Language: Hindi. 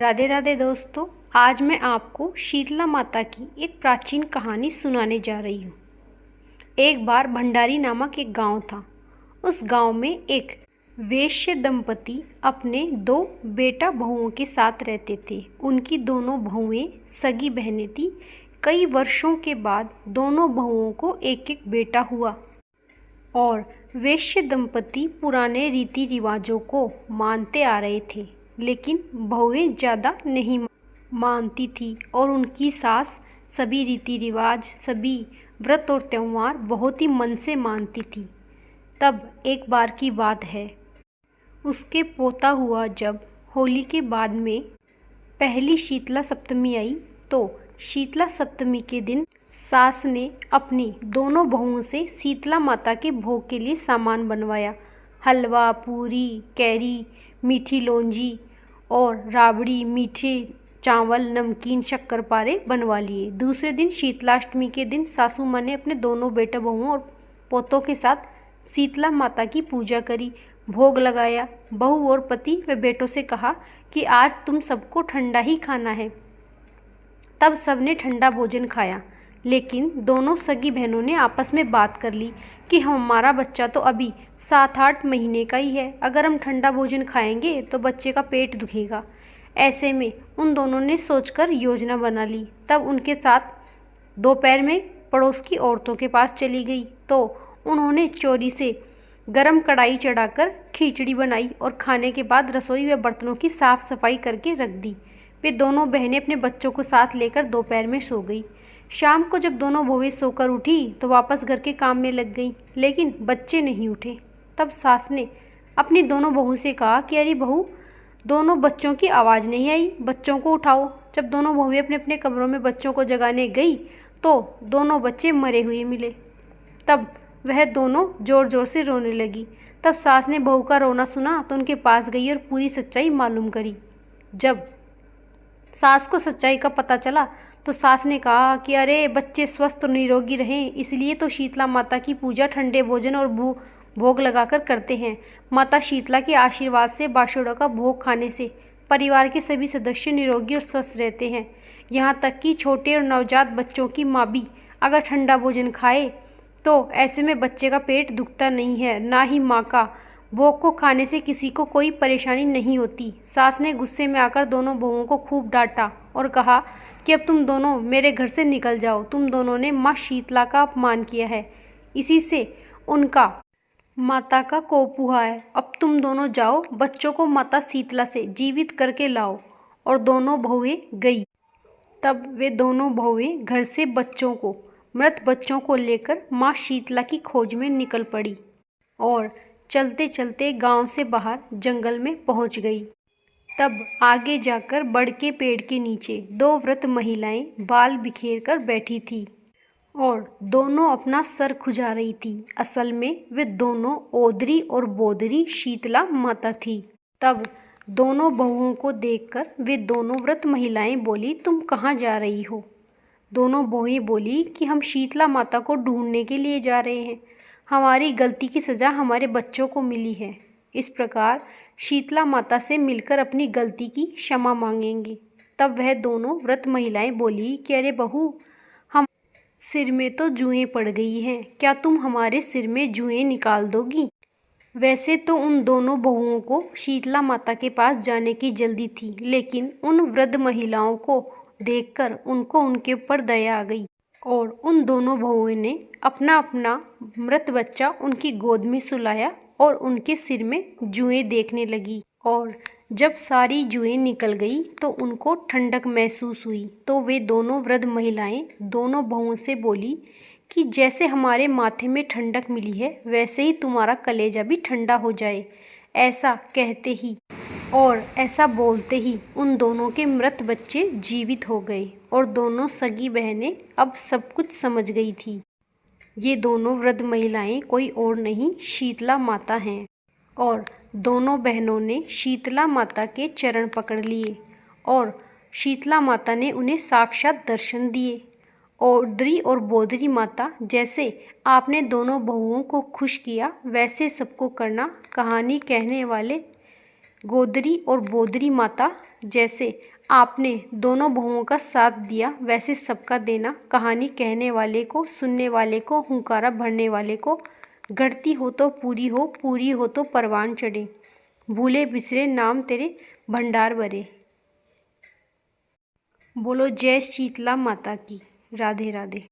राधे राधे दोस्तों। आज मैं आपको शीतला माता की एक प्राचीन कहानी सुनाने जा रही हूँ। एक बार भंडारी नामक एक गांव था। उस गांव में एक वैश्य दंपति अपने दो बेटा बहुओं के साथ रहते थे। उनकी दोनों बहुएं सगी बहनें थीं। कई वर्षों के बाद दोनों बहुओं को एक एक बेटा हुआ और वैश्य दंपति पुराने रीति रिवाजों को मानते आ रहे थे, लेकिन बहुएं ज़्यादा नहीं मानती थी और उनकी सास सभी रीति रिवाज, सभी व्रत और त्यौहार बहुत ही मन से मानती थी। तब एक बार की बात है, उसके पोता हुआ जब होली के बाद में पहली शीतला सप्तमी आई, तो शीतला सप्तमी के दिन सास ने अपनी दोनों बहुओं से शीतला माता के भोग के लिए सामान बनवाया। हलवा, पूरी, कैरी, मीठी लौंजी और राबड़ी, मीठे चावल, नमकीन, शक्करपारे बनवा लिए। दूसरे दिन शीतलाष्टमी के दिन सासू माँ ने अपने दोनों बेटे बहुओं और पोतों के साथ शीतला माता की पूजा करी, भोग लगाया। बहू और पति व बेटों से कहा कि आज तुम सबको ठंडा ही खाना है। तब सबने ठंडा भोजन खाया, लेकिन दोनों सगी बहनों ने आपस में बात कर ली कि हमारा बच्चा तो अभी 7-8 महीने का ही है, अगर हम ठंडा भोजन खाएंगे तो बच्चे का पेट दुखेगा। ऐसे में उन दोनों ने सोचकर योजना बना ली। तब उनके साथ दोपहर में पड़ोस की औरतों के पास चली गई, तो उन्होंने चोरी से गरम कढ़ाई चढ़ाकर खिचड़ी बनाई और खाने के बाद रसोई व बर्तनों की साफ सफाई करके रख दी। वे दोनों बहनें अपने बच्चों को साथ लेकर दोपहर में सो गई। शाम को जब दोनों बहुएं सोकर उठी तो वापस घर के काम में लग गई, लेकिन बच्चे नहीं उठे। तब सास ने अपनी दोनों बहू से कहा कि अरे बहू, दोनों बच्चों की आवाज़ नहीं आई, बच्चों को उठाओ। जब दोनों बहुएं अपने अपने कमरों में बच्चों को जगाने गई तो दोनों बच्चे मरे हुए मिले। तब वह दोनों ज़ोर ज़ोर से रोने लगी। तब सास ने बहू का रोना सुना तो उनके पास गई और पूरी सच्चाई मालूम करी। जब सास को सच्चाई का पता चला तो सास ने कहा कि अरे बच्चे स्वस्थ और निरोगी रहें, इसलिए तो शीतला माता की पूजा ठंडे भोजन और भोग लगाकर करते हैं। माता शीतला के आशीर्वाद से बाशुड़ों का भोग खाने से परिवार के सभी सदस्य निरोगी और स्वस्थ रहते हैं। यहाँ तक कि छोटे और नवजात बच्चों की माँ भी अगर ठंडा भोजन खाए तो ऐसे में बच्चे का पेट दुखता नहीं है, ना ही माँ का। भोग को खाने से किसी को कोई परेशानी नहीं होती। सास ने गुस्से में आकर दोनों बहुओं को खूब डांटा और कहा कि अब तुम दोनों मेरे घर से निकल जाओ। तुम दोनों ने माँ शीतला का अपमान किया है, इसी से उनका माता का कोप हुआ है। अब तुम दोनों जाओ, बच्चों को माता शीतला से जीवित करके लाओ। और दोनों बहुएं गई। तब वे दोनों बहुएं घर से मृत बच्चों को लेकर माँ शीतला की खोज में निकल पड़ी और चलते चलते गांव से बाहर जंगल में पहुंच गई। तब आगे जाकर बड़ के पेड़ के नीचे दो वृद्ध महिलाएं बाल बिखेर कर बैठी थी और दोनों अपना सर खुजा रही थी। असल में वे दोनों ओदरी और बोदरी शीतला माता थी। तब दोनों बहुओं को देखकर वे दोनों वृद्ध महिलाएं बोली, तुम कहाँ जा रही हो? दोनों बहुएं बोली कि हम शीतला माता को ढूंढने के लिए जा रहे हैं, हमारी गलती की सज़ा हमारे बच्चों को मिली है। इस प्रकार शीतला माता से मिलकर अपनी गलती की क्षमा मांगेंगे। तब वह दोनों व्रत महिलाएं बोली कि अरे बहू, हम सिर में तो जुएं पड़ गई हैं, क्या तुम हमारे सिर में जुएं निकाल दोगी? वैसे तो उन दोनों बहुओं को शीतला माता के पास जाने की जल्दी थी, लेकिन उन वृद्ध महिलाओं को देखकर उनको उनके ऊपर दया आ गई और उन दोनों बहुओं ने अपना अपना मृत बच्चा उनकी गोद में सुलाया और उनके सिर में जुएं देखने लगी। और जब सारी जुएं निकल गई तो उनको ठंडक महसूस हुई। तो वे दोनों वृद्ध महिलाएं दोनों बहुओं से बोली कि जैसे हमारे माथे में ठंडक मिली है, वैसे ही तुम्हारा कलेजा भी ठंडा हो जाए। ऐसा कहते ही और ऐसा बोलते ही उन दोनों के मृत बच्चे जीवित हो गए और दोनों सगी बहनें अब सब कुछ समझ गई थी। ये दोनों वृद्ध महिलाएं कोई और नहीं, शीतला माता हैं। और दोनों बहनों ने शीतला माता के चरण पकड़ लिए और शीतला माता ने उन्हें साक्षात दर्शन दिए। ओदरी और बोदरी माता, जैसे आपने दोनों बहुओं को खुश किया, वैसे सबको करना। कहानी कहने वाले गोदरी और बोदरी माता, जैसे आपने दोनों बहुओं का साथ दिया वैसे सबका देना। कहानी कहने वाले को, सुनने वाले को, हुंकारा भरने वाले को। घटती हो तो पूरी हो, पूरी हो तो परवान चढ़े। भूले बिसरे नाम तेरे भंडार भरे। बोलो जय शीतला माता की। राधे राधे।